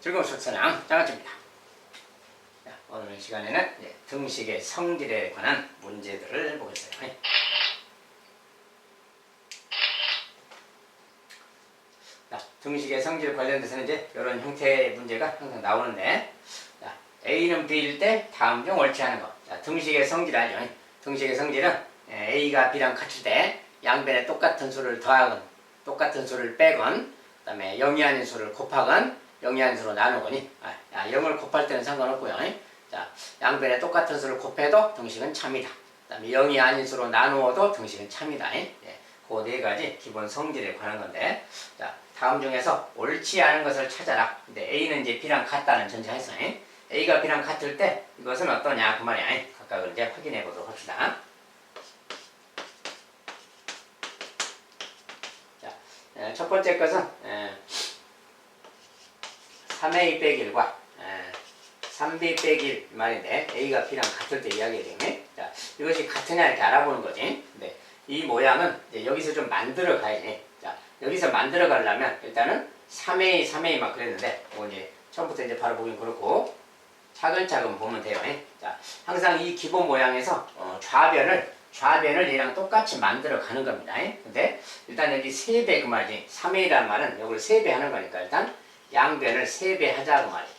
즐거운 수천왕 장아찌입니다. 오늘 시간에는 등식의 성질에 관한 문제들을 보겠어요. 등식의 성질 관련돼서는 이제 이런 형태의 문제가 항상 나오는데, A는 B일 때 다음 중 옳지 않은 것. 등식의 성질 아니죠. 등식의 성질은 A가 B랑 같을 때 양변에 똑같은 수를 더하건 똑같은 수를 빼건, 그 다음에 0이 아닌 수를 곱하건 0이 아닌 수로 나누거니, 0을 곱할 때는 상관없고요. 자, 양변에 똑같은 수를 곱해도 등식은 참이다. 그 다음에 0이 아닌 수로 나누어도 등식은 참이다. 그 네 가지 기본 성질에 관한 건데, 자, 다음 중에서 옳지 않은 것을 찾아라. 근데 A는 이제 B랑 같다는 전제하에서 A가 B랑 같을 때 이것은 어떠냐 그 말이야. 각각을 이제 확인해 보도록 합시다. 자, 첫 번째 것은 3A 빼기 1과 3B 빼기 1 말인데, A가 B랑 같을 때 이야기해야 되네. 자, 이것이 같으냐 이렇게 알아보는 거지. 근데 이 모양은 이제 여기서 좀 만들어 가야지. 자, 여기서 만들어 가려면 일단은 3A, 3A 막 그랬는데, 뭐 이제 처음부터 이제 바로 보긴 그렇고 차근차근 보면 돼요. 자, 항상 이 기본 모양에서 좌변을 얘랑 똑같이 만들어 가는 겁니다. 근데 일단 여기 3배 그 말이지. 3A라는 말은 이걸 3배 하는 거니까 일단 양변을 3배 하자고 말이에요.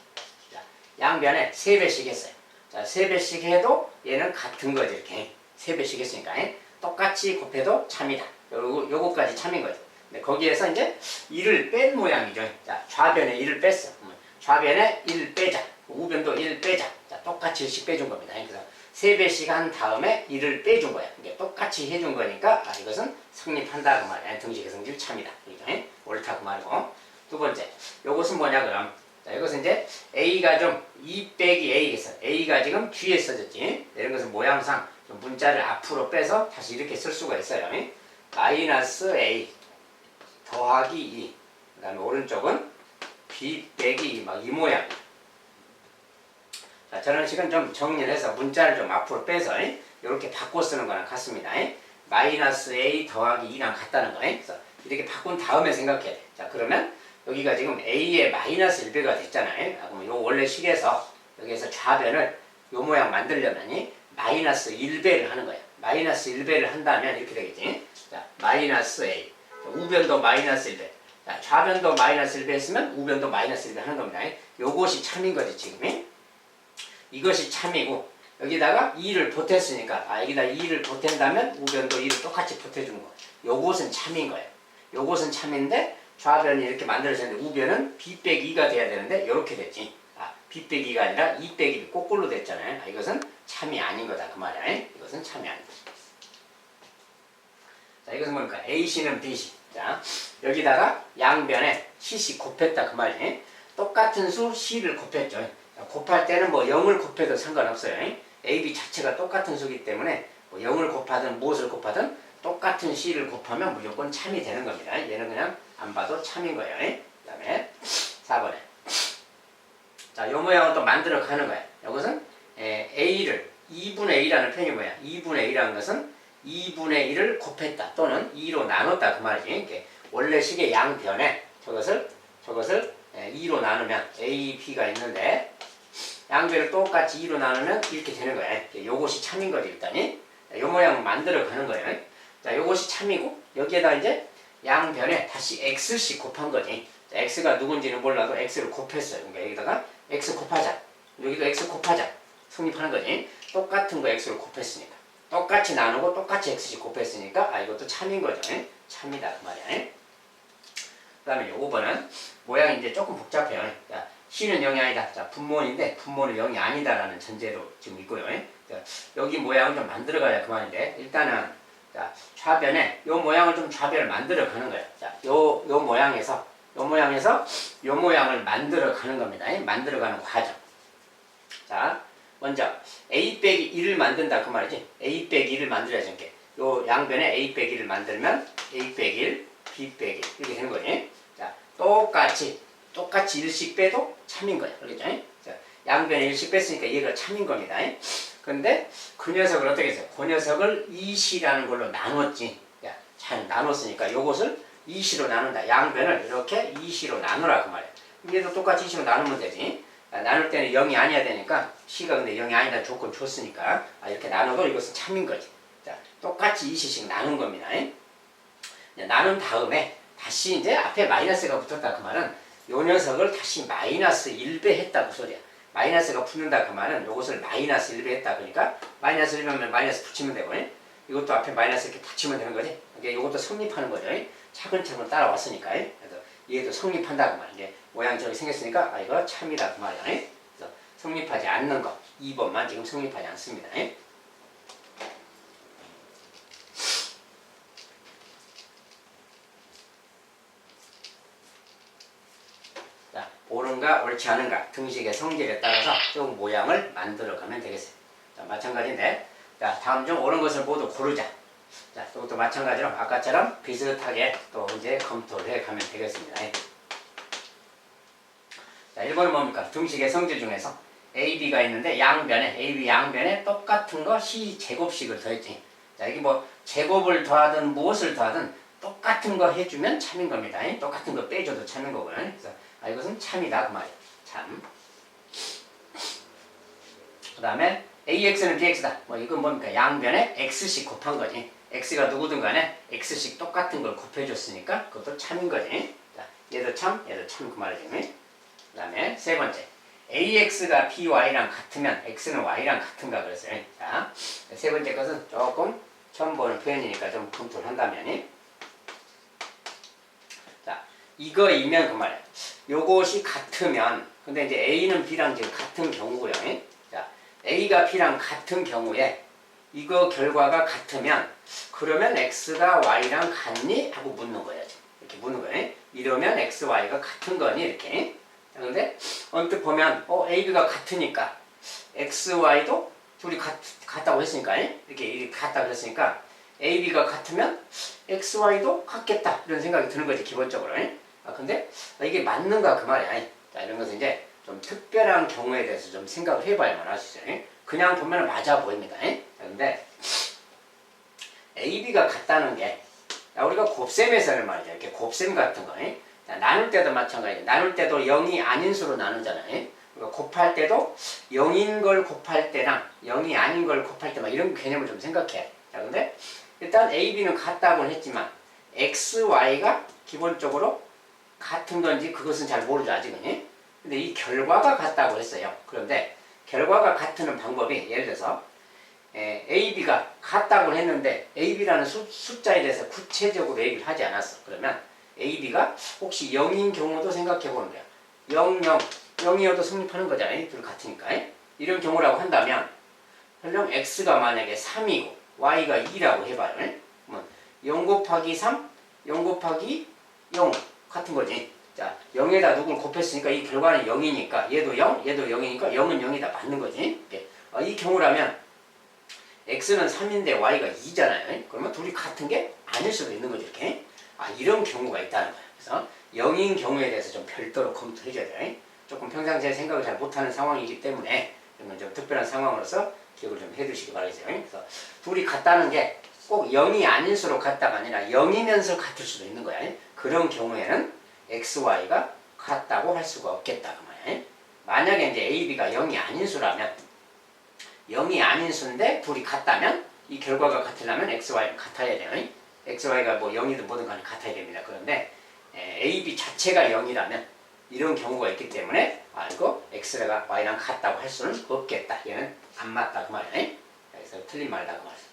자, 양변에 3배씩 했어요. 자, 3배씩 해도 얘는 같은 거지. 이렇게 3배씩 했으니까 똑같이 곱해도 참이다. 요거까지 참인 거죠. 근데 거기에서 이제 1을 뺀 모양이죠. 자, 좌변에 1을 뺐어. 좌변에 1 빼자. 우변도 1 빼자. 자, 똑같이 1씩 빼준 겁니다. 그래서 3배씩 한 다음에 1을 빼준 거야. 이게 똑같이 해준 거니까 이것은 성립한다 그 말이야. 등식의 성질 참이다. 그죠? 옳다 그 말이고. 두 번째, 요것은 뭐냐 그럼? 자, 이것은 이제 A가 좀 2 빼기 A에서 A가 지금 뒤에 써졌지. 이런 것은 모양상 좀 문자를 앞으로 빼서 다시 이렇게 쓸 수가 있어요. 마이너스 A 더하기 2. 그 다음에 오른쪽은 B 빼기 2. 막 이 모양. 자, 저런 식은 좀 정리를 해서 문자를 좀 앞으로 빼서 이렇게 바꿔 쓰는 거랑 같습니다. 마이너스 A 더하기 2랑 같다는 거예요. 그래서 이렇게 바꾼 다음에 생각해야 돼. 자, 그러면 여기가 지금 A의 마이너스 1배가 됐잖아요. 그럼 요 원래 식에서 여기에서 좌변을 요 모양 만들려면 마이너스 1배를 하는 거예요. 마이너스 1배를 한다면 이렇게 되겠지. 자, 마이너스 A. 우변도 마이너스 1배. 자, 좌변도 마이너스 1배 했으면 우변도 마이너스 1배 하는 겁니다. 요것이 참인 거지, 지금. 이것이 참이고, 여기다가 2를 보탰으니까, 여기다 2를 보탠다면 우변도 2를 똑같이 보태준 거. 요것은 참인 거예요. 요것은 참인데, 좌변이 이렇게 만들어졌는데, 우변은 B 빼기 2가 돼야 되는데, 이렇게 됐지. B 빼기 2가 아니라 2 빼기 2 거꾸로 됐잖아요. 이것은 참이 아닌 거다. 그 말이야. 이것은 참이 아닌 거다. 자, 이것은 뭡니까? A씨는 B씨. 자, 여기다가 양변에 C씨 곱했다. 그 말이에요. 똑같은 수 C를 곱했죠. 자, 곱할 때는 뭐 0을 곱해도 상관없어요. A, B 자체가 똑같은 수기 때문에 뭐 0을 곱하든 무엇을 곱하든 똑같은 C를 곱하면 무조건 참이 되는 겁니다. 얘는 그냥 안 봐도 참인 거예요. 그 다음에 4번에. 자, 요 모양을 또 만들어 가는 거야. 이것은 A를 2분의 A라는 표현이 뭐야? 2분의 A라는 것은 2분의 1을 곱했다 또는 2로 나눴다 그 말이지. 이렇게 원래 식의 양변에 저것을 2로 나누면 A, B가 있는데 양변을 똑같이 2로 나누면 이렇게 되는 거야. 요것이 참인 거지 일단이. 요 모양을 만들어 가는 거예요. 자, 요것이 참이고 여기에다 이제 양변에 다시 X씩 곱한 거지. 자, X가 누군지는 몰라도 X를 곱했어요. 그러니까 여기다가 X 곱하자. 여기도 X 곱하자. 성립하는 거지. 똑같은 거 X를 곱했으니까. 똑같이 나누고 똑같이 X씩 곱했으니까 이것도 참인 거죠. 참이다 그 말이야. 그 다음에 요 5번은 모양이 이제 조금 복잡해요. 자, C는 0이 아니다. 자, 분모인데 분모는 0이 아니다라는 전제로 지금 있고요. 자, 여기 모양을 좀 만들어 가야 그만인데 일단은 자, 좌변에 요 모양을 좀 좌변을 만들어 가는 거예요. 자, 요 모양에서 요 모양을 만들어 가는 겁니다. 만들어 가는 과정. 자, 먼저 A 빼기 1을 만든다 그 말이지. A 빼기 1을 만들어야지. 이렇게 요 양변에 A 빼기 1을 만들면 A 빼기 1, B 빼기 1 이렇게 되는 거지. 자, 똑같이 1씩 빼도 참인 거야. 그렇겠죠? 자, 양변에 1씩 뺐으니까 얘가 참인 겁니다. 근데 그 녀석을 어떻게 했어요? 그 녀석을 2C라는 걸로 나눴지. 야, 잘 나눴으니까 요것을 2C로 나눈다. 양변을 이렇게 2C로 나누라 그 말이야. 얘도 똑같이 C로 나누면 되지. 나눌 때는 0이 아니어야 되니까 C가 근데 0이 아니다 조건 줬으니까 이렇게 나눠도 이것은 참인 거지. 자, 똑같이 2C씩 나눈 겁니다. 나눈 다음에 다시 이제 앞에 마이너스가 붙었다 그 말은 요 녀석을 다시 마이너스 1배 했다 그 소리야. 마이너스가 붙는다 그 말은 요것을 마이너스 1배 했다. 그러니까 마이너스 1배면 마이너스 붙이면 되고 이것도 앞에 마이너스 이렇게 붙이면 되는 거지. 그러니까 이것도 성립하는 거죠. 차근차근 따라왔으니까. 그래서 얘도 성립한다 그 말이야. 이제 모양 저기 생겼으니까 이거 참이다 그 말이야. 그래서 성립하지 않는 거 2번만 지금 성립하지 않습니다. 자, 옳은가 옳지 않은가 등식의 성질에 따라서 좀 모양을 만들어가면 되겠어요. 자, 마찬가지인데 자, 다음 중 옳은 것을 모두 고르자. 자, 이것도 마찬가지로 아까처럼 비슷하게 또 이제 검토를 해가면 되겠습니다. 자, 1번은 뭡니까? 등식의 성질 중에서 A, B가 있는데 양변에 A, B 양변에 똑같은 거 C 제곱식을 더했지. 자, 이게 뭐 제곱을 더하든 무엇을 더하든 똑같은 거 해주면 참인 겁니다. 똑같은 거 빼줘도 참인 거고요. 그래서 이것은 참이다 그 말이에요. 참. 그 다음에 AX는 BX다. 뭐 이건 뭡니까? 양변에 X씩 곱한 거지. X가 누구든 간에 X씩 똑같은 걸 곱해줬으니까 그것도 참인 거지. 자, 얘도 참, 얘도 참 그 말이지. 그 다음에 세 번째. AX가 BY랑 같으면 X는 Y랑 같은가 그랬어요. 자, 세 번째 것은 조금 처음 보는 표현이니까 좀 검토를 한다면 자, 이거이면 그 말이야. 요것이 같으면 근데 이제 A는 B랑 지금 같은 경우고요. 자, A가 B랑 같은 경우에 이거 결과가 같으면 그러면 X가 Y랑 같니? 하고 묻는 거야. 이렇게 묻는 거예요. 이러면 X, Y가 같은 거니? 이렇게. 그런데 언뜻 보면 A, B가 같으니까 X, Y도 둘이 같다고 했으니까 이렇게 같다고 했으니까 A, B가 같으면 X, Y도 같겠다 이런 생각이 드는 거지 기본적으로. 근데 이게 맞는가 그 말이야. 자, 이런 것은 이제 좀 특별한 경우에 대해서 좀 생각을 해봐야만 할 수 있어요. 그냥 보면 맞아 보입니다. 근데 A, B가 같다는 게 우리가 곱셈에서는 말이죠. 이렇게 곱셈 같은 거. 자, 나눌 때도 마찬가지예요. 나눌 때도 0이 아닌 수로 나누잖아요. 그러니까 곱할 때도 0인 걸 곱할 때랑 0이 아닌 걸 곱할 때 막 이런 개념을 좀 생각해. 자, 근데 일단 A, B는 같다고는 했지만 X, Y가 기본적으로 같은 건지 그것은 잘 모르죠 아직은. 근데 이 결과가 같다고 했어요. 그런데 결과가 같은 방법이 예를 들어서 A, B가 같다고 했는데 A, B라는 숫자에 대해서 구체적으로 얘기를 하지 않았어. 그러면 A, B가 혹시 0인 경우도 생각해 보는 거야. 0, 0, 0이어도 성립하는 거잖아요. 둘 같으니까. 이런 경우라고 한다면 설령 X가 만약에 3이고 Y가 2라고 해봐요. 그러면 0 곱하기 3, 0 곱하기 0 같은 거지. 자, 0에다 누굴 곱했으니까 이 결과는 0이니까 얘도 0, 얘도 0이니까 0은 0이다 맞는 거지. 이 경우라면 X는 3인데 Y가 2잖아요. 그러면 둘이 같은 게 아닐 수도 있는 거죠. 이렇게. 이런 경우가 있다는 거예요. 그래서 0인 경우에 대해서 좀 별도로 검토해줘야 돼요. 조금 평상시에 생각을 잘 못하는 상황이기 때문에 이런 좀 특별한 상황으로서 기억을 좀 해두시기 바라겠어요. 그래서 둘이 같다는 게 꼭 0이 아닌 수로 같다가 아니라 0이면서 같을 수도 있는 거야. 그런 경우에는 X, Y가 같다고 할 수가 없겠다. 그 말이야. 만약에 이제 A, B가 0이 아닌 수라면 0이 아닌 수인데 둘이 같다면 이 결과가 같으려면 X, Y는 같아야 돼요. X, Y가 뭐 0이든 뭐든 간에 같아야 됩니다. 그런데 A, B 자체가 0이라면 이런 경우가 있기 때문에 이거 X가 Y랑 같다고 할 수는 없겠다. 얘는 안 맞다 그 말이야. 그래서 틀린 말이다 그 말이야.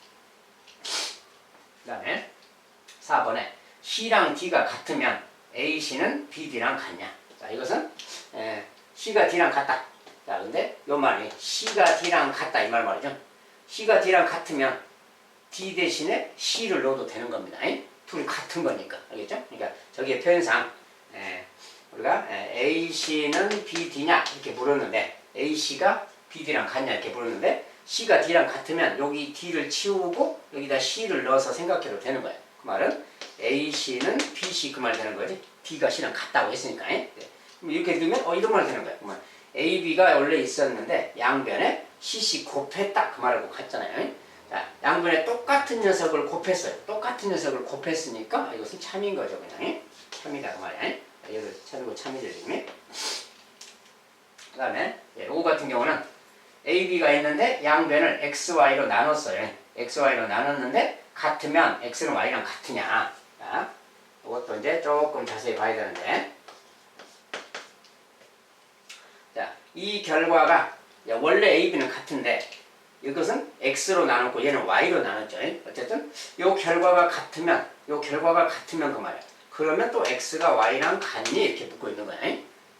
그 다음에 4번에 C랑 D가 같으면 A, C는 B, D랑 같냐. 자, 이것은 C가 D랑 같다. 자, 근데 요 말이 C가 D랑 같다 이 말이죠. C가 D랑 같으면 D 대신에 C를 넣어도 되는 겁니다. 둘이 같은 거니까. 알겠죠? 그러니까 저기에 표현상 우리가 A, C는 B, D냐 이렇게 물었는데 A, C가 B, D랑 같냐 이렇게 물었는데 C가 D랑 같으면 여기 D를 치우고 여기다 C를 넣어서 생각해도 되는 거예요. 그 말은 A, C는 B, C 그 말 되는 거지. D가 C랑 같다고 했으니까. 이렇게 넣으면 이런 말 되는 거예요. 그러면 A, B가 원래 있었는데 양변에 CC 곱했다 그 말하고 같잖아요. 자, 양변에 똑같은 녀석을 곱했어요. 똑같은 녀석을 곱했으니까 이것은 참인 거죠. 그냥 참이다 그 말이야. 얘도 참이고 참이죠 지금. 그 다음에 요거 같은 경우는 AB가 있는데 양변을 XY로 나눴어요. XY로 나눴는데 같으면 X는 Y랑 같으냐. 자, 이것도 이제 조금 자세히 봐야 되는데, 자, 이 결과가 원래 AB는 같은데 이것은 X로 나눴고 얘는 Y로 나눴죠. 어쨌든 요 결과가 같으면 그 말이야. 그러면 또 X가 Y랑 같니? 이렇게 묻고 있는 거야.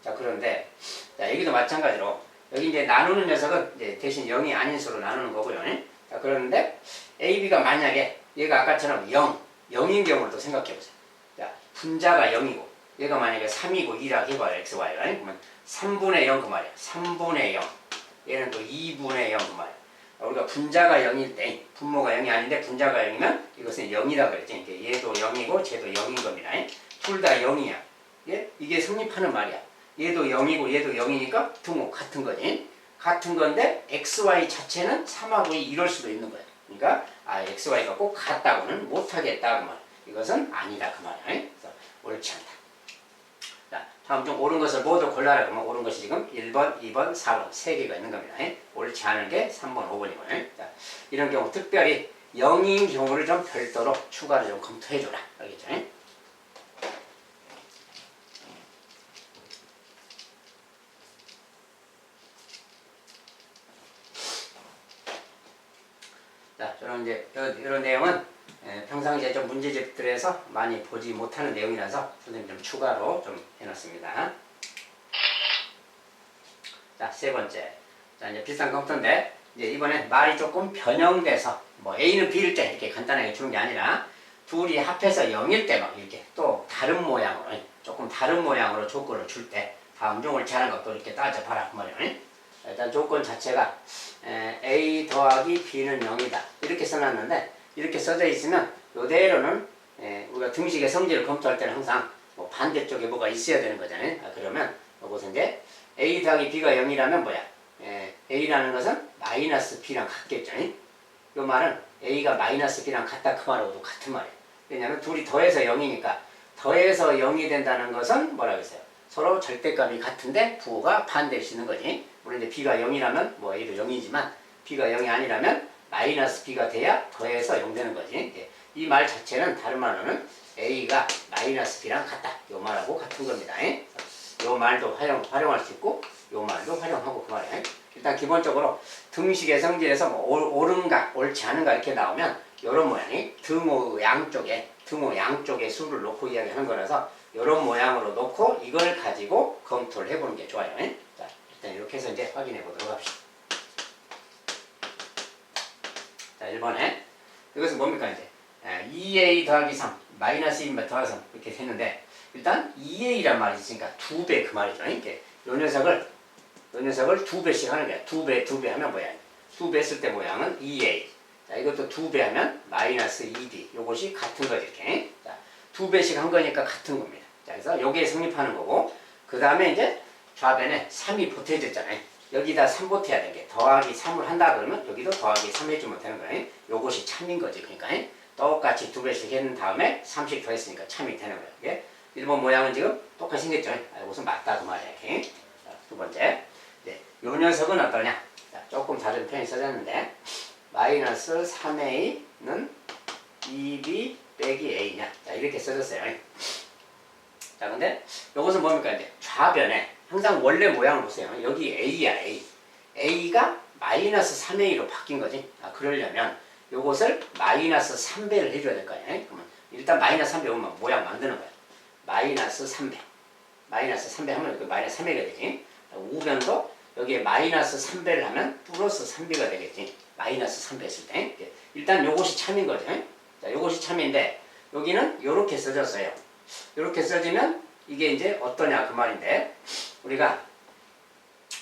자, 그런데 자, 여기도 마찬가지로 여기 이제 나누는 녀석은 이제 대신 0이 아닌 수로 나누는 거고요. 자, 그런데 AB가 만약에 얘가 아까처럼 0인 경우를 또 생각해 보세요. 자, 분자가 0이고 얘가 만약에 3이고 2라 해봐요. X, Y가. 그러면 3분의 0 그 말이야. 3분의 0. 얘는 또 2분의 0 그 말이야. 우리가 분자가 0일 때, 분모가 0이 아닌데 분자가 0이면 이것은 0이다 그랬지. 얘도 0이고 쟤도 0인 겁니다. 둘 다 0이야. 이게 성립하는 말이야. 얘도 0이고 얘도 0이니까 등호 같은 거지. 같은 건데 XY 자체는 3하고 2 이럴 수도 있는 거야. 그러니까 XY가 꼭 같다고는 못하겠다 그 말. 이것은 아니다 그 말이야. 그래서 옳지 않다. 자, 다음 중 옳은 것을 모두 골라라. 그러면 옳은 것이 지금 1번, 2번, 4번 3개가 있는 겁니다. 옳지 않은 게 3번, 5번이고요. 자, 이런 경우 특별히 0인 경우를 좀 별도로 추가로 좀 검토해줘라. 알겠죠? 자, 저는 이제 이런 내용은 평상시에 좀 문제집들에서 많이 보지 못하는 내용이라서 선생님 좀 추가로 좀 해놨습니다. 자, 세 번째. 자, 이제 비슷한 검토인데, 이제 이번엔 말이 조금 변형돼서, 뭐 A는 B일 때 이렇게 간단하게 주는 게 아니라, 둘이 합해서 0일 때 막 이렇게 또 다른 모양으로, 조금 다른 모양으로 조건을 줄 때, 다음 중 옳지 않은 것도 이렇게 따져봐라. 그 말이에요. 일단 조건 자체가 A 더하기 B는 0이다. 이렇게 써놨는데, 이렇게 써져 있으면, 이대로는 우리가 등식의 성질을 검토할 때는 항상 뭐 반대쪽에 뭐가 있어야 되는 거잖아요. 그러면 이것은 이제 A 더하기 B가 0이라면 뭐야? A라는 것은 마이너스 B랑 같겠죠. 이 말은 A가 마이너스 B랑 같다 그 말하고도 같은 말이에요. 왜냐하면 둘이 더해서 0이니까 더해서 0이 된다는 것은 뭐라고 했어요? 서로 절대값이 같은데 부호가 반대일 수 있는 거지. 물론 이제 B가 0이라면 뭐 A도 0이지만 B가 0이 아니라면 마이너스 B가 돼야 더해서 0 되는 거지. 이 말 자체는 다른 말로는 A가 마이너스 B랑 같다. 이 말하고 같은 겁니다. 이 말도 활용할 수 있고 이 말도 활용하고 그 말이에요. 일단 기본적으로 등식의 성질에서 뭐 옳은가 옳지 않은가 이렇게 나오면 이런 모양이 등호 양쪽에 수를 놓고 이야기하는 거라서 이런 모양으로 놓고 이걸 가지고 검토를 해보는 게 좋아요. 자, 일단 이렇게 해서 이제 확인해 보도록 합시다. 자, 1번에 이것은 뭡니까 이제 2A 더하기 3 마이너스 2만 더하기 3 이렇게 했는데 일단 2A란 말이 있으니까 2배 그 말이죠. 이렇게 요 녀석을 2배씩 하는 거야. 2배 하면 뭐야? 2배 했을 때 모양은 2A. 자, 이것도 2배 하면 마이너스 2B. 요것이 같은 거지, 이렇게. 자, 2배씩 한 거니까 같은 겁니다. 자, 그래서 여기에 성립하는 거고, 그 다음에 이제 좌변에 3이 보태졌잖아요. 여기다 3 보태야 되는 게 더하기 3을 한다 그러면 여기도 더하기 3 해주면 되는 거예요. 요것이 참인 거지, 그러니까. 똑같이 2배씩 했는 다음에 3씩 더했으니까 참이 되는 거예요. 이게 1번 모양은 지금 똑같이 생겼죠. 이것은 맞다 그 말이야, 이렇게. 자, 두 번째. 요 녀석은 어떠냐? 자, 조금 다른 표현이 써졌는데 마이너스 3a는 2b 빼기 a냐? 자, 이렇게 써졌어요. 자, 근데 요것은 뭡니까? 이제 좌변에 항상 원래 모양을 보세요. 여기 a야, a. a가 마이너스 3a로 바뀐 거지. 그러려면 요것을 마이너스 3배를 해줘야 될 거 아니에요? 그러면 일단 마이너스 3배 오면 모양 만드는 거야. 마이너스 3배. 마이너스 3배 하면 그 마이너스 3배가 되지. 우변도 여기에 마이너스 3배를 하면 플러스 3배가 되겠지. 마이너스 3배 했을 때. 일단 요것이 참인 거죠. 자, 요것이 참인데 여기는 요렇게 써졌어요. 요렇게 써지면 이게 이제 어떠냐 그 말인데 우리가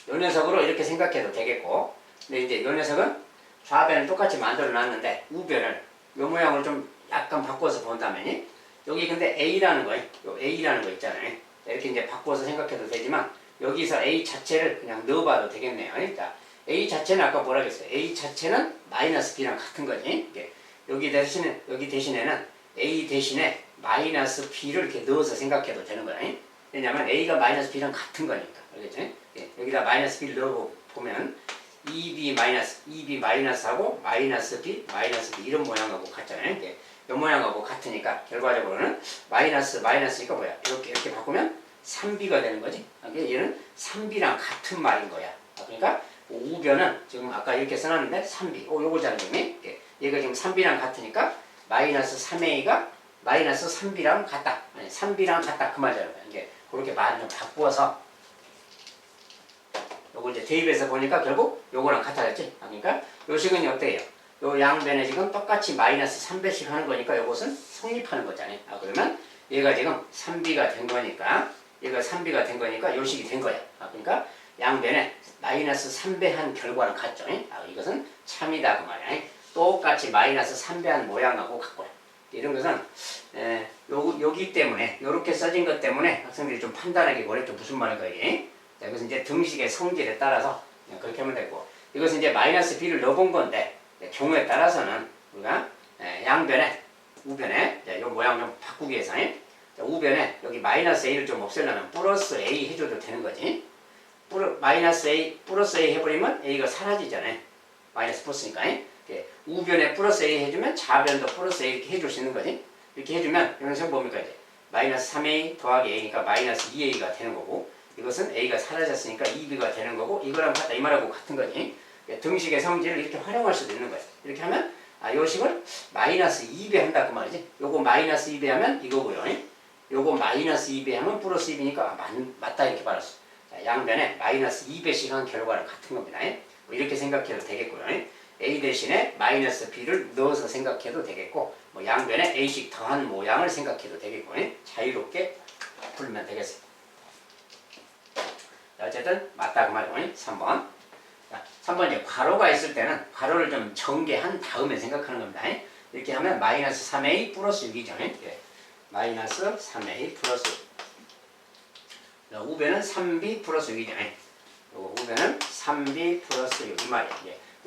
요 녀석으로 이렇게 생각해도 되겠고 근데 이제 요 녀석은 좌변을 똑같이 만들어 놨는데 우변을 요 모양을 좀 약간 바꿔서 본다면 여기 근데 A라는 거, 요 A라는 거 있잖아요. 이렇게 이제 바꿔서 생각해도 되지만 여기서 A 자체를 그냥 넣어봐도 되겠네요. 그러니까 A 자체는 아까 뭐라 그랬어요? A 자체는 마이너스 B랑 같은 거지. 여기 대신에는 A 대신에 마이너스 B를 이렇게 넣어서 생각해도 되는 거야. 왜냐면 A가 마이너스 B랑 같은 거니까. 알겠죠? 예, 여기다 마이너스 B를 넣어보면 2B 마이너스하고 마이너스 B 이런 모양하고 같잖아요. 예, 이 모양하고 같으니까 결과적으로는 마이너스니까 뭐야? 이렇게 바꾸면 3B가 되는 거지. 그러니까 얘는 3B랑 같은 말인 거야. 그러니까 우변은 지금 아까 이렇게 써놨는데 3B. 요거 잘 정리. 예, 얘가 지금 3B랑 같으니까 마이너스 3A가 마이너스 3B랑 같다. 아니 3B랑 같다 그 말이잖아요. 이게 그렇게 말을 좀 바꾸어서 요거 이제 대입해서 보니까 결국 요거랑 같아졌지. 그러니까 요 식은 어때요? 요 양변에 지금 똑같이 마이너스 3배씩 하는 거니까 요것은 성립하는 거잖아요. 그러면 얘가 지금 3B가 된 거니까 얘가 3B가 된 거니까 요 식이 된 거야. 그러니까 양변에 마이너스 3배 한 결과는 같죠. 이것은 참이다 그 말이야. 똑같이 마이너스 3배 한 모양하고 같고요. 이런 것은 여기 때문에 요렇게 써진 것 때문에 학생들이 좀 판단하기 어렵죠. 무슨 말인가 이게. 자, 이것은 이제 등식의 성질에 따라서 그렇게 하면 되고, 이것은 이제 마이너스 B를 넣어본 건데 경우에 따라서는 우리가 양변에 우변에 이 모양 좀 바꾸기 위해서 우변에 여기 마이너스 A를 좀 없애려면 플러스 A 해줘도 되는 거지. 마이너스 A 플러스 A 해버리면 A가 사라지잖아요. 마이너스 플러스니까. 우변에 플러스 A 해주면 좌변도 플러스 A 이렇게 해줄 수 있는 거지. 이렇게 해주면 이건 뭡니까 이제 마이너스 3A 더하기 A니까 마이너스 2A가 되는 거고, 이것은 A가 사라졌으니까 2B가 되는 거고, 이거랑 같다 이 말하고 같은 거지. 등식의 성질을 이렇게 활용할 수도 있는 거야. 이렇게 하면 요 식을 마이너스 2배 한다 그 말이지. 요거 마이너스 2배 하면 이거고요. 요거 마이너스 2배 하면 플러스 2배니까 맞다 이렇게 말했어. 양변에 마이너스 2배씩 한 결과는 같은 겁니다. 이렇게 생각해도 되겠고요. A 대신에 마이너스 B를 넣어서 생각해도 되겠고, 양변에 A씩 더한 모양을 생각해도 되겠고, 자유롭게 풀면 되겠습니다. 어쨌든 맞다 그 말이고. 3번. 자, 3번 이제 괄호가 있을 때는 괄호를 좀 전개한 다음에 생각하는 겁니다. 이렇게 하면 마이너스 3A 플러스 6이죠. 마이너스 3A 플러스 6. 우변은 3B 플러스 6이죠. 우변은 3B 플러스 6 이 말이야.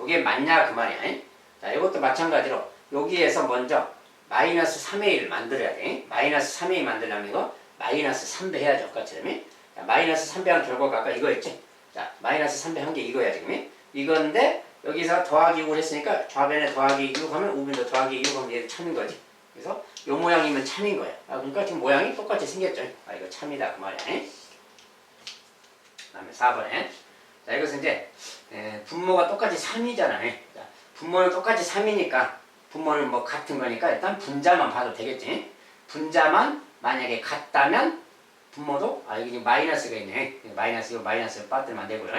이게 맞냐 그 말이야. 자, 이것도 마찬가지로 여기에서 먼저 마이너스 3A를 만들어야 돼. 마이너스 3A 만들려면 이거 마이너스 3배 해야죠. 똑같이. 마이너스 3배 한 결과가 아까 이거였지. 자, 마이너스 3배 한 게 이거야 지금. 이건데 여기서 더하기 6을 했으니까 좌변에 더하기 6 하면 우변도 더하기 6 하면 얘도 참인 거지. 그래서 요 모양이면 참인 거야. 그러니까 지금 모양이 똑같이 생겼죠. 이거 참이다 그 말이야. 그 다음에 4번에 자, 이것은 이제 분모가 똑같이 3이잖아요. 자, 분모는 똑같이 3이니까 분모는 뭐 같은 거니까 일단 분자만 봐도 되겠지. 분자만 만약에 같다면 분모도 여기 지금 마이너스가 있네. 마이너스 빠뜨리면 안 되고요.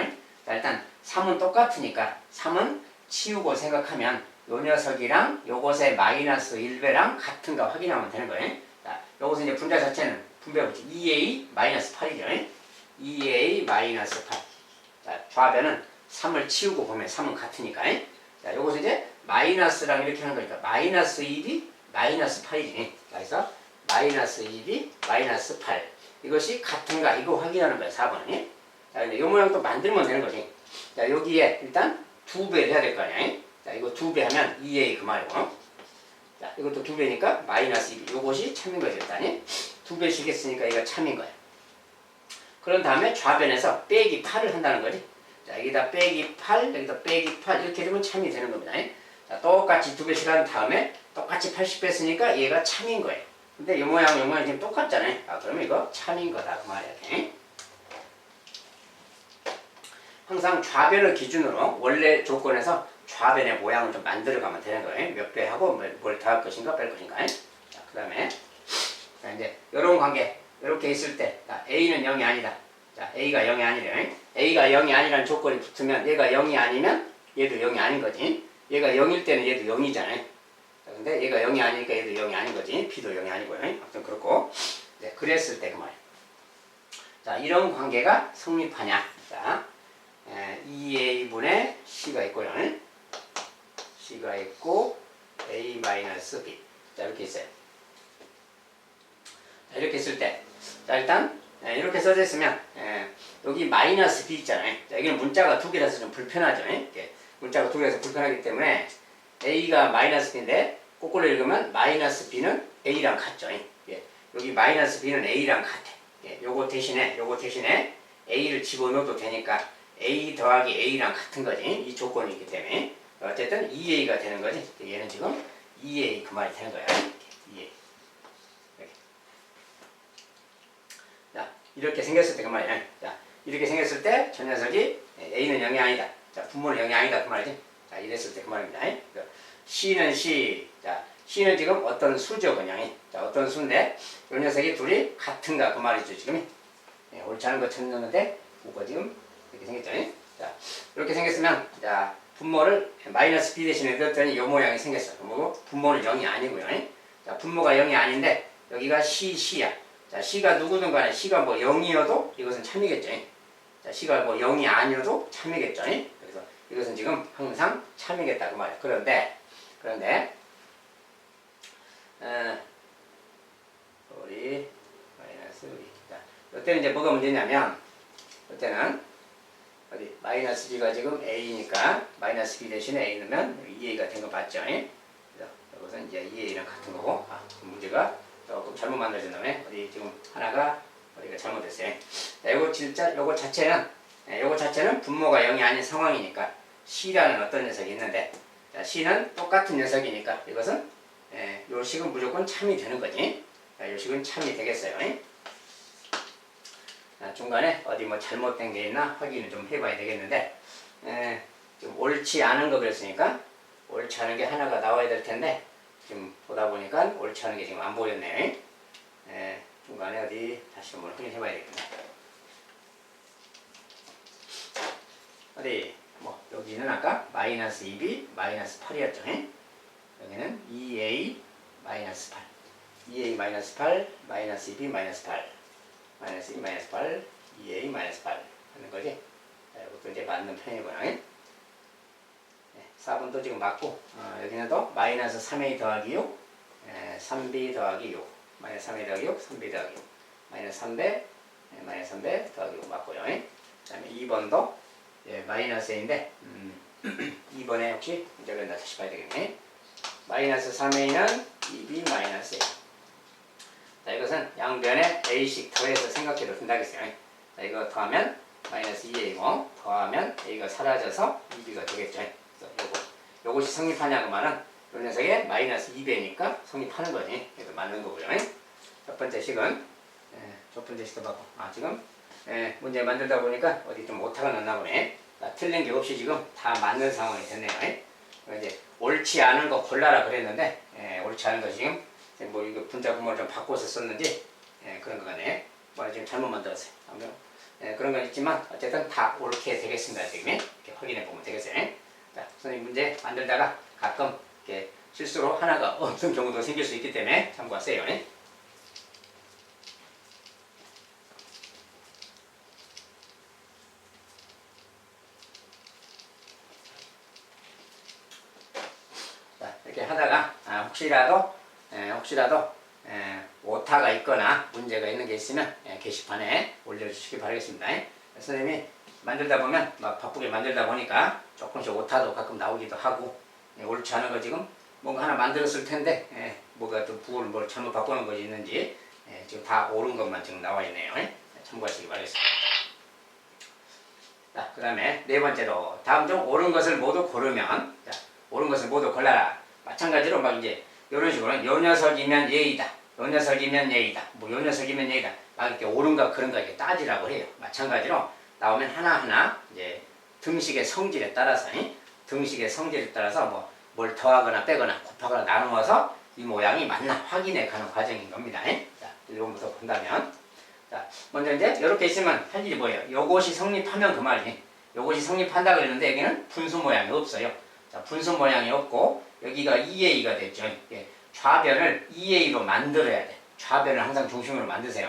자, 일단 3은 똑같으니까 3은 치우고 생각하면 요 녀석이랑 요것의 마이너스 1배랑 같은가 확인하면 되는 거예요. 자, 요것은 이제 분자 자체는 분배법칙 2A 마이너스 8이죠. 2A 마이너스 8. 자, 좌변은 3을 치우고 보면 3은 같으니까. 자, 요것은 이제 마이너스랑 이렇게 하는 거니까 마이너스 2B 마이너스 8이지. 그래서 마이너스 2B 마이너스 8. 이것이 같은가 이거 확인하는 거야. 4번이. 자, 근데 요 모양 또 만들면 되는 거지. 자, 여기에 일단 2배를 해야 될 거 아니야. 자, 이거 2배 하면 2A 그 말이고. 자, 이것도 2배니까 마이너스 2B. 요것이 참인 거지, 일단이. 2배씩 했으니까 이거 참인 거야. 그런 다음에 좌변에서 빼기 8을 한다는 거지. 자, 여기다 빼기 8, 여기다 빼기 8 이렇게 해주면 참이 되는 겁니다. 자, 똑같이 2배씩 한 다음에 똑같이 80 뺐으니까 얘가 참인 거예요. 근데 이 모양 지금 똑같잖아요. 그러면 이거 참인 거다 그 말이야. 항상 좌변을 기준으로 원래 조건에서 좌변의 모양을 좀 만들어 가면 되는 거예요. 몇 배 하고 뭘 더할 것인가 뺄 것인가. 자, 그 다음에 이제 이런 관계 이렇게 있을 때 A는 0이 아니다. 자, A가 0이 아니래. A가 0이 아니라는 조건이 붙으면 얘가 0이 아니면 얘도 0이 아닌 거지. 얘가 0일 때는 얘도 0이잖아요. 근데 얘가 0이 아니니까 얘도 0이 아닌 거지. B도 0이 아니고요. 아무튼 그렇고. 네, 그랬을 때 그 말이에요. 자, 이런 관계가 성립하냐. 자, 2A분의 C가 있고요. C가 있고 A-B. 자, 이렇게 있어요. 자, 이렇게 있을 때. 자, 일단 이렇게 써져 있으면 여기 마이너스 B 있잖아요. 자, 여기는 문자가 두 개라서 좀 불편하죠. 문자가 두 개라서 불편하기 때문에 A가 마이너스 B인데 거꾸로 읽으면 마이너스 B는 A랑 같죠. 여기 마이너스 B는 A랑 같아. 요거 대신에 A를 집어넣어도 되니까 A 더하기 A랑 같은 거지. 이 조건이 있기 때문에. 어쨌든 2A가 되는 거지. 얘는 지금 2A 그 말이 되는 거야. 2A. 자, 이렇게 생겼을 때 그 말이야. 자, 이렇게 생겼을 때 저 녀석이 A는 0이 아니다. 자, 분모는 0이 아니다. 그 말이지. 자, 이랬을 때 그 말입니다. C는 C. 자, C는 지금 어떤 수죠, 그냥. 자, 어떤 수인데, 이 녀석이 둘이 같은가, 그 말이죠, 지금. 옳지 않은 거 찾는데, 뭐가 지금 이렇게 생겼죠. 자, 이렇게 생겼으면, 자, 분모를 마이너스 B 대신에 넣었더니 이 모양이 생겼어. 뭐고? 분모는 0이 아니고요. 자, 분모가 0이 아닌데, 여기가 C야. 자, C가 누구든 간에 C가 뭐 0이어도 이것은 참이겠죠. 자, C가 뭐 0이 아니어도 참이겠죠. 그래서 이것은 지금 항상 참이겠다, 그 말이야. 그런데, 우리 마이너스 우리. 자, 이때는 이제 뭐가 문제냐면, 이때는 어디 마이너스 b가 지금 a니까 마이너스 b 대신에 a 넣으면 2a가 된 거 맞죠? 그래서 이것은 이제 2a랑 같은 거고, 문제가 조금 잘못 만들어진 다음에 어디 지금 하나가 어디가 잘못됐어요. 자, 요거 자체는 분모가 0이 아닌 상황이니까 c라는 어떤 녀석이 있는데, 자, c는 똑같은 녀석이니까 이것은 요 식은 무조건 참이 되는 거지. 자, 요 식은 참이 되겠어요. 자, 중간에 어디 뭐 잘못된 게 있나 확인을 좀 해봐야 되겠는데, 좀 옳지 않은 거 그랬으니까 옳지 않은 게 하나가 나와야 될 텐데, 지금 보다 보니까 옳지 않은 게 지금 안 보였네요. 중간에 어디 다시 한번 확인해봐야 되겠네. 어디 뭐 여기는 아까 마이너스 2b 마이너스 8이었죠. 여기는 2a 마이너스 8, 2a 마이너스 8 마이너스 2b 마이너스 8 마이너스 2 마이너스 8 2a 마이너스 8 하는 거지. 자, 이것도 이제 맞는 편이구나. 4번도 지금 맞고, 여기는 또 마이너스 3a 더하기 6 3b 더하기 6 마이너스 3a 더하기 6 3b 더하기 6 마이너스 3배 마이너스 3배 더하기 6 맞고요. 그 다음에 2번도 마이너스 a인데 2번에 역시 문제를 다시 봐야 되겠네. 마이너스 3a는 2b 마이너스 a. 자, 이것은 양변에 a씩 더해서 생각해도 된다겠어요. 자, 이거 더하면 마이너스 2a고, 더하면 a가 사라져서 2b가 되겠죠. 그래서 요것이 성립하냐고 말은 요 녀석에 마이너스 2배니까 성립하는 거지. 그래서 맞는 거고요. 첫 번째 식은 첫 번째 식도 받고, 지금 문제 만들다 보니까 어디 좀 오타가 났나 보네. 틀린 게 없이 지금 다 맞는 상황이 됐네요. 이제 옳지 않은 거 골라라 그랬는데, 옳지 않은 거 지금 뭐 이거 분자 구문을 좀 바꿔서 썼는지 그런 거 같네. 뭐 지금 잘못 만들었어요. 그런 건 있지만 어쨌든 다 옳게 되겠습니다. 지금 이렇게 확인해 보면 되겠어요. 자, 선생님 문제 만들다가 가끔 이렇게 실수로 하나가 없는 경우도 생길 수 있기 때문에 참고하세요. 자, 이렇게 하다가 혹시라도 오타가 있거나 문제가 있는 게 있으면 게시판에 올려주시기 바라겠습니다. 선생님이 만들다 보면 막 바쁘게 만들다 보니까 조금씩 오타도 가끔 나오기도 하고, 옳지 않은 거 지금 뭔가 하나 만들었을 텐데 뭐가 또 부호를 뭘 잘못 바꾸는 것이 있는지 지금 다 옳은 것만 지금 나와 있네요. 참고하시기 바라겠습니다. 자, 그 다음에 네 번째로 다음 중 옳은 것을 모두 고르면, 자, 옳은 것을 모두 골라라. 마찬가지로 막 이제 이런 식으로 요 녀석이면 얘이다, 요 녀석이면 얘이다, 뭐 요 녀석이면 얘이다, 막 이렇게 옳은가 그런가 이렇게 따지라고 해요. 마찬가지로 나오면 하나하나 이제 등식의 성질에 따라서 뭐 뭘 더하거나 빼거나 곱하거나 나누어서 이 모양이 맞나 확인해 가는 과정인 겁니다. 자, 이거부터 본다면, 자, 먼저 이제 이렇게 있으면 할 일이 뭐예요? 요것이 성립하면 그 말이에요. 요것이 성립한다 그랬는데 여기는 분수 모양이 없어요. 자, 분수 모양이 없고 여기가 2a가 됐죠. 좌변을 2a로 만들어야 돼. 좌변을 항상 중심으로 만드세요.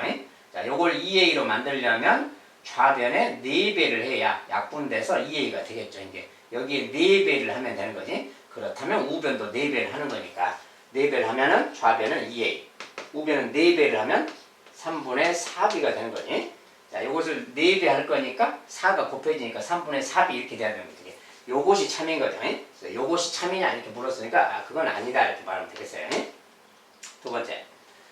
자, 요걸 2a로 만들려면 좌변에 4배를 해야 약분돼서 2a가 되겠죠. 이제 여기에 4배를 하면 되는 거지. 그렇다면 우변도 4배를 하는 거니까 4배를 하면은 좌변은 2a, 우변은 4배를 하면 3분의 4b가 되는 거지. 자, 요것을 4배 할 거니까 4가 곱해지니까 3분의 4b 이렇게 돼야 되는 거지. 요것이 참인 거죠. 그래서 요것이 참이냐 이렇게 물었으니까 그건 아니다 이렇게 말하면 되겠어요. 두 번째,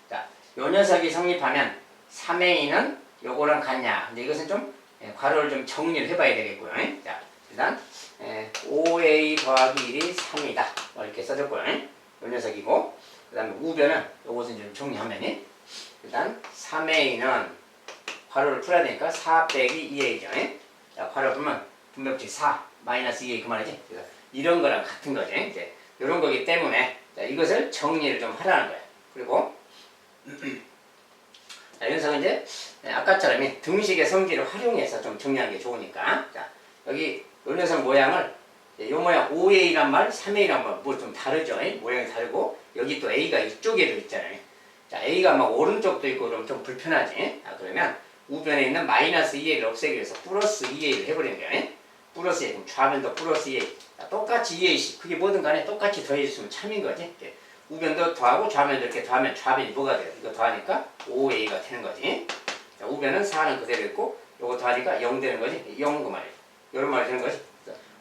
자, 요 녀석이 성립하면 3a는 요거랑 같냐. 근데 이것은 좀 괄호를 좀 정리를 해봐야 되겠고요. 자, 일단 5a 더하기 1이 3이다. 이렇게 써줬고요. 요 녀석이고, 그 다음에 우변은 요것은 좀 정리하면 일단 3a는 괄호를 풀어야 되니까 4 빼기 2a죠. 자, 괄호 풀면 분배법칙 4 마이너스 2a 그 말이지. 그래서 이런 거랑 같은 거죠. 이제 이런 거기 때문에 자, 이것을 정리를 좀 하라는 거예요. 그리고 자, 연석은 이제 아까처럼 등식의 성질을 활용해서 좀 정리하는 게 좋으니까 자, 여기 요 녀석 모양을 요 모양 5a란 말, 3a란 말 뭐 좀 다르죠. 모양이 다르고 여기 또 a가 이쪽에도 있잖아요. 자, a가 막 오른쪽도 있고 그러면 좀 불편하지. 자, 그러면 우변에 있는 마이너스 2a를 없애기 위해서 플러스 2a를 해버리는 거예요. 플러스 2a, 좌변도 플러스 2a. 자, 똑같이 2a씩 크게 뭐든 간에 똑같이 더해줬으면 참인 거지. 이렇게. 우변도 더하고 좌변도 이렇게 더하면 좌변이 뭐가 돼요? 이거 더하니까 5a가 되는 거지. 자, 우변은 4는 그대로 있고 요거 더하니까 0 되는 거지. 0 그 말이에요. 요런 말이 되는 거지.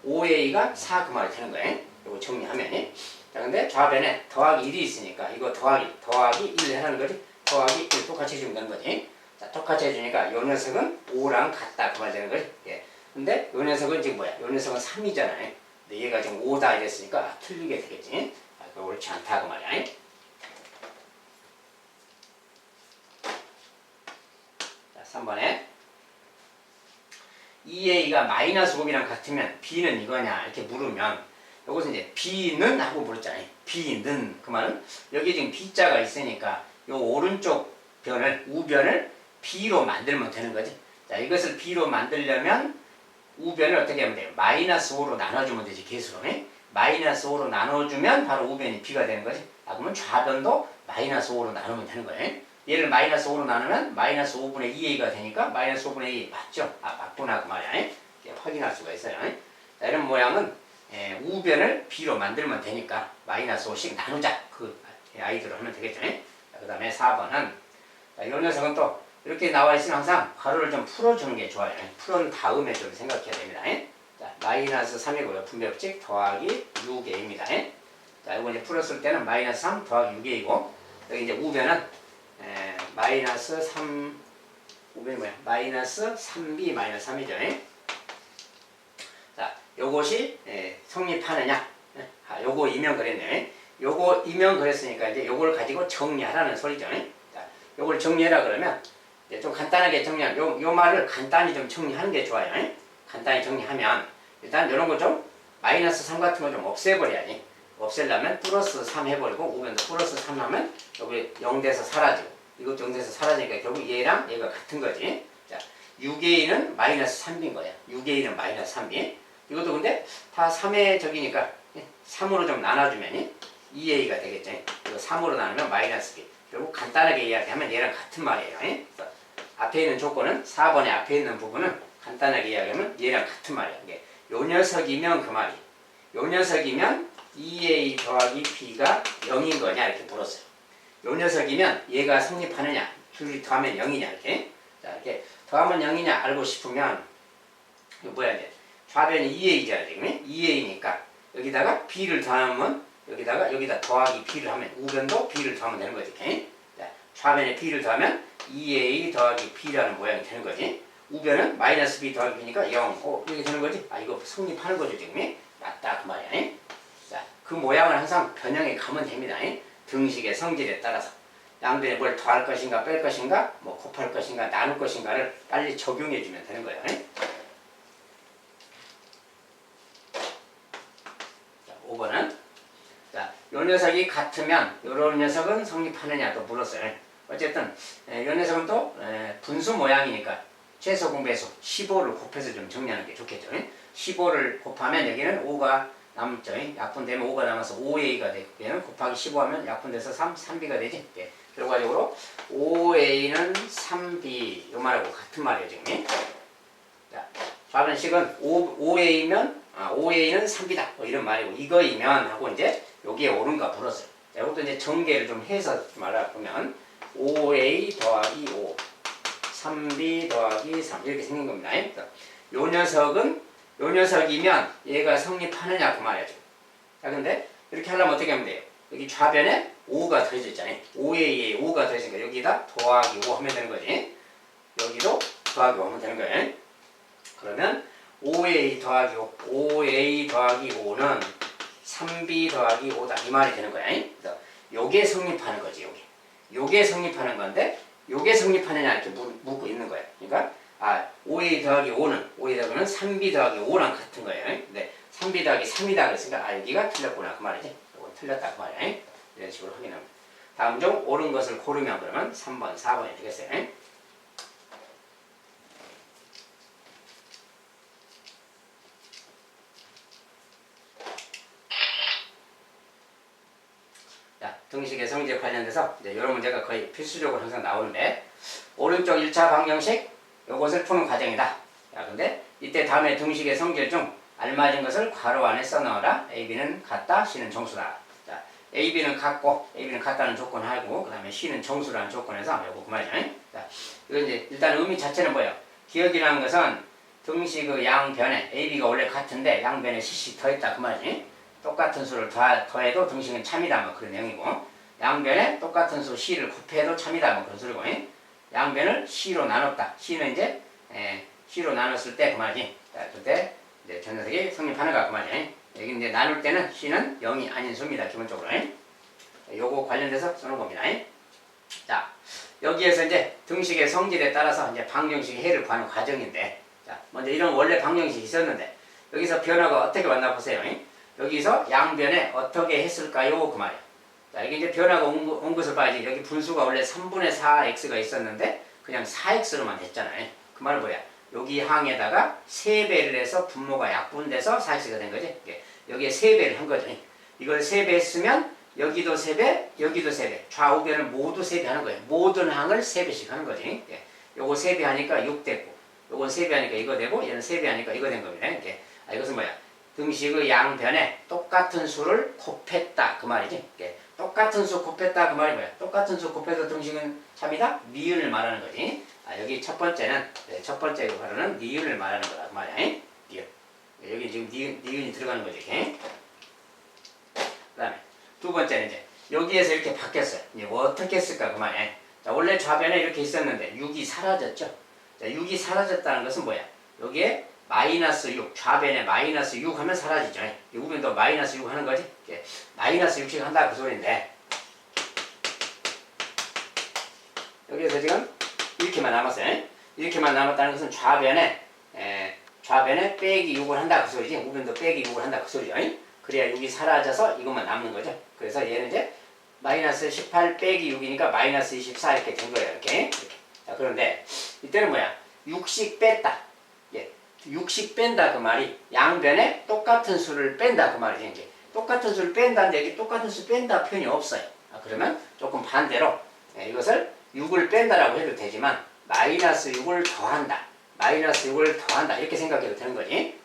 5a가 4 그 말이 되는 거예요. 요거 정리하면. 자, 근데 좌변에 더하기 1이 있으니까 이거 더하기 1 하는 거지. 더하기 1 똑같이 해주면 되는 거지. 자, 똑같이 해주니까 요 녀석은 5랑 같다 그 말 되는 거지. 예. 근데 요 녀석은 지금 뭐야? 요 녀석은 3이잖아요. 근데 얘가 지금 5다 이랬으니까 틀리게 되겠지. 옳지 않다 그 말이야. 자, 3번에 2a가 마이너스 5이랑 같으면 b는 이거냐 이렇게 물으면 이것은 이제 b는 하고 물었잖아요. b는 그 말은 여기 지금 b자가 있으니까 요 오른쪽 변을 우변을 b로 만들면 되는 거지. 자, 이것을 b로 만들려면 우변을 어떻게 하면 돼요? 마이너스 5로 나눠주면 되지. 개수로. 마이너스 5로 나눠주면 바로 우변이 b가 되는 거지. 아, 그러면 좌변도 마이너스 5로 나누면 되는 거예요. 얘를 마이너스 5로 나누면 마이너스 5분의 2a가 되니까 마이너스 5분의 2 맞죠? 아, 맞구나 그 말이야. 확인할 수가 있어요. 자, 이런 모양은 우변을 b로 만들면 되니까 마이너스 5씩 나누자. 그 아이디어로 하면 되겠죠. 그 다음에 4번은 이 녀석은 또 이렇게 나와 있으면 항상 괄호를 좀 풀어주는 게 좋아요. 풀은 다음에 좀 생각해야 됩니다. 자, 마이너스 3이고요. 분배법칙 더하기 6a입니다. 자, 이거 이제 풀었을 때는 마이너스 3 더하기 6a이고 여기 이제 우변은 마이너스 3 우변이 뭐야? 마이너스 3b 마이너스 3이죠. 자, 요것이 성립하느냐? 아, 요거 이면 그랬네. 요거 이면 그랬으니까 이제 요걸 가지고 정리하라는 소리죠. 자, 요걸 정리해라 그러면 이제 좀 간단하게 정리한 요 말을 간단히 좀 정리하는 게 좋아요. 간단히 정리하면 일단 이런 거 좀 마이너스 3 같은 거 좀 없애버려야지. 없애려면 플러스 3 해버리고 우변도 플러스 3 하면 여기 0돼서 사라지고 이것도 0돼서 사라지니까 결국 얘랑 얘가 같은 거지. 자, 6a는 마이너스 3b인 거야. 6a는 마이너스 3b. 이것도 근데 다 3의 적이니까 3으로 좀 나눠주면 2a가 되겠죠. 이거 3으로 나누면 마이너스 b. 결국 간단하게 이야기하면 얘랑 같은 말이에요. 앞에 있는 조건은 4번에 앞에 있는 부분은 간단하게 이야기하면 얘랑 같은 말이야. 요 녀석이면 그 말이. 요 녀석이면 2a 더하기 b가 0인 거냐 이렇게 물었어요. 요 녀석이면 얘가 성립하느냐 둘이 더하면 0이냐 이렇게. 자, 이렇게 더하면 0이냐 알고 싶으면 이거 뭐야 이제 좌변이 2a잖아 지금. 2a니까 여기다가 b를 더하면 여기다 더하기 b를 하면 우변도 b를 더하면 되는 거지. 이렇게. 자, 좌변에 b를 더하면 2a 더하기 b라는 모양이 되는 거지. 우변은 마이너스 b 더하기 b니까 0. 이렇게 되는 거지. 아, 이거 성립하는 거죠 지금. 맞다 그 말이야. 자, 그 모양을 항상 변형해 가면 됩니다. 등식의 성질에 따라서 양변에 뭘 더할 것인가 뺄 것인가 뭐 곱할 것인가 나눌 것인가를 빨리 적용해 주면 되는 거예요. 자, 5번은 자, 요 녀석이 같으면 요런 녀석은 성립하느냐 또 물었어요. 어쨌든 요 녀석은 또 분수 모양이니까 최소 공배수 15를 곱해서 좀 정리하는 게 좋겠죠. 15를 곱하면 여기는 5가 남죠. 약분되면 5가 남아서 5a가 되고 얘는 곱하기 15하면 약분돼서 3b가 되지. 네. 결과적으로 5a는 3b 요 말하고 같은 말이에요 지금. 자, 좌변식은 5a면 5a는 3b다 뭐 이런 말이고 이거이면 하고 이제 여기에 옳은가 물었어요. 자, 이것도 이제 전개를 좀 해서 말해보면 5a 더하기 5 3b 더하기 3 이렇게 생긴 겁니다. 요 녀석이면 얘가 성립하느냐 그 말이죠. 자, 근데 이렇게 하려면 어떻게 하면 돼요? 여기 좌변에 5가 더해져 있잖아요. 5에 5가 더해지니까 여기다 더하기 5 하면 되는 거지. 여기도 더하기 5 하면 되는 거예요. 그러면 5a 더하기 5, 5a 더하기 5는 3b 더하기 5다. 이 말이 되는 거야. 그래서 요게 성립하는 거지, 요게. 요게 성립하는 건데, 요게 성립하느냐 이렇게 묻고 있는 거야. 그러니까, 5a 더하기 5는, 5a 더하기 5는 3b 더하기 5랑 같은 거예요. 근데 3b 더하기 3이다 그랬으니까, 여기가 틀렸구나. 그 말이지. 이건 틀렸다. 그 말이야. 이런 식으로 확인합니다. 다음 중 옳은 것을 고르면 그러면 3번, 4번이 되겠어요. 자, 등식의 성질에 관련돼서 이제 이런 문제가 거의 필수적으로 항상 나오는데, 오른쪽 1차 방정식 이것을 푸는 과정이다. 자, 근데 이때 다음에 등식의 성질 중 알맞은 것을 괄호 안에 써넣어라. A, B는 같다, C는 정수다. 자, A, B는 같고, A, B는 같다는 조건하고, 그 다음에 C는 정수라는 조건에서 요거 그 말이죠. 자, 이건 이제 일단 의미 자체는 뭐예요? 기억이라는 것은 등식의 양변에 A, B가 원래 같은데 양변에 C씩 더했다 그 말이지. 똑같은 수를 더해도 등식은 참이다 뭐 그런 내용이고, 양변에 똑같은 수 C를 곱해도 참이다 뭐 그런 소리고, 양변을 C로 나눴다. C는 이제 C로 나눴을 때 그 말이지. 자, 그때 이제 전자석이 성립하는가 그 말이지. 여기 이제 나눌 때는 C는 0이 아닌 수입니다. 기본적으로. 요거 관련돼서 써놓은 겁니다. 자, 여기에서 이제 등식의 성질에 따라서 이제 방정식의 해를 구하는 과정인데, 자, 먼저 이런 원래 방정식이 있었는데, 여기서 변화가 어떻게 왔나 보세요. 여기서 양변에 어떻게 했을까요? 그 말이에요. 자, 이게 이제 변화가 온 것을 봐야지. 여기 분수가 원래 3분의 4x가 있었는데, 그냥 4x로만 됐잖아요. 그 말은 뭐야? 여기 항에다가 3배를 해서 분모가 약분돼서 4x가 된 거지. 여기에 3배를 한 거죠. 이걸 3배 했으면 여기도 3배, 여기도 3배. 좌우변을 모두 3배 하는 거예요. 모든 항을 3배씩 하는 거지. 요거 3배 하니까 6 됐고, 요건 3배 하니까 이거 되고, 얘는 3배 하니까 이거 된 겁니다. 이것은 뭐야? 등식의 양변에 똑같은 수를 곱했다. 그 말이지. 똑같은 수 곱했다. 그 말이 뭐야? 똑같은 수 곱해서 등식은 참이다? 니은을 말하는 거지. 여기 첫 번째는, 첫 번째 바로는 니은을 말하는 거다. 그 말이야. 니은. 여기 지금 니은이 들어가는 거지. 그 다음에 두 번째는 이제 여기에서 이렇게 바뀌었어요. 이제 뭐 어떻게 했을까? 그 말이야. 자, 원래 좌변에 이렇게 있었는데 6이 사라졌죠. 자, 6이 사라졌다는 것은 뭐야? 여기에 마이너스 6, 좌변에 마이너스 6 하면 사라지죠. 우변도 마이너스 6 하는 거지. 마이너스 6씩 한다 그 소리인데, 여기에서 지금 이렇게만 남았어요. 이렇게만 남았다는 것은 좌변에 빼기 6을 한다 그 소리지. 우변도 빼기 6을 한다 그 소리죠. 그래야 6이 사라져서 이것만 남는 거죠. 그래서 얘는 이제 마이너스 18 빼기 6이니까 마이너스 24 이렇게 된 거예요. 이렇게. 자, 그런데 이때는 뭐야? 6씩 뺐다. 6씩 뺀다 그 말이 양변에 똑같은 수를 뺀다 그 말이지. 이제 똑같은 수를 뺀다는데 여기 똑같은 수 뺀다 표현이 없어요. 그러면 조금 반대로 이것을 6을 뺀다라고 해도 되지만 마이너스 6을 더한다. 마이너스 6을 더한다. 이렇게 생각해도 되는 거지.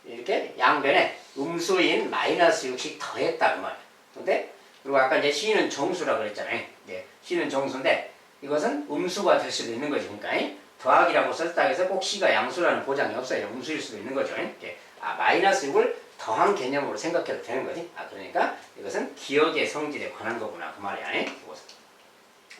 이렇게 양변에 음수인 마이너스 6씩 더했다 그 말이야. 근데 그리고 아까 이제 C는 정수라고 그랬잖아요. C는 정수인데 이것은 음수가 될 수도 있는 거지. 그러니까 더하기라고 썼다 해서 꼭 C가 양수라는 보장이 없어요. 음수일 수도 있는 거죠. 마이너스 6을 더한 개념으로 생각해도 되는 거지. 그러니까 이것은 기억의 성질에 관한 거구나. 그 말이야.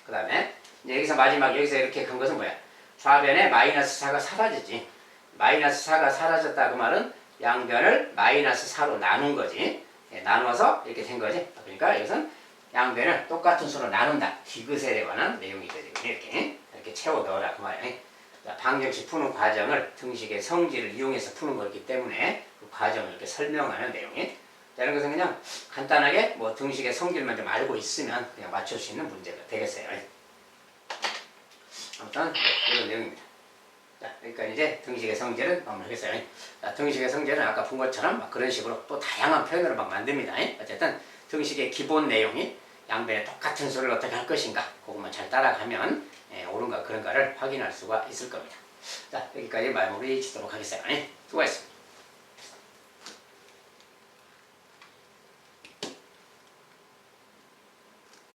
그 다음에 여기서 마지막 여기서 이렇게 간 것은 뭐야? 좌변에 마이너스 4가 사라지지. 마이너스 4가 사라졌다 그 말은 양변을 마이너스 4로 나눈 거지. 나눠서 이렇게 된 거지. 그러니까 이것은 양변을 똑같은 수로 나눈다. 디귿에 관한 내용이 되죠. 이렇게 채워 넣어라 그 말이야. 자, 방정식 푸는 과정을 등식의 성질을 이용해서 푸는 거기 때문에 그 과정을 이렇게 설명하는 내용이. 자, 이런 것은 그냥 간단하게 뭐 등식의 성질만 좀 알고 있으면 그냥 맞출 수 있는 문제가 되겠어요. 아무튼 이런 내용입니다. 자, 그러니까 이제 등식의 성질은 마무리하겠어요. 자, 등식의 성질은 아까 본 것처럼 막 그런 식으로 또 다양한 표현으로 막 만듭니다. 어쨌든 등식의 기본 내용이 양변에 똑같은 수를 어떻게 할 것인가 그것만 잘 따라가면 옳은가 그런가를 확인할 수가 있을 겁니다. 자, 여기까지 마무리 짓도록 하겠어요. 수고하셨습니다.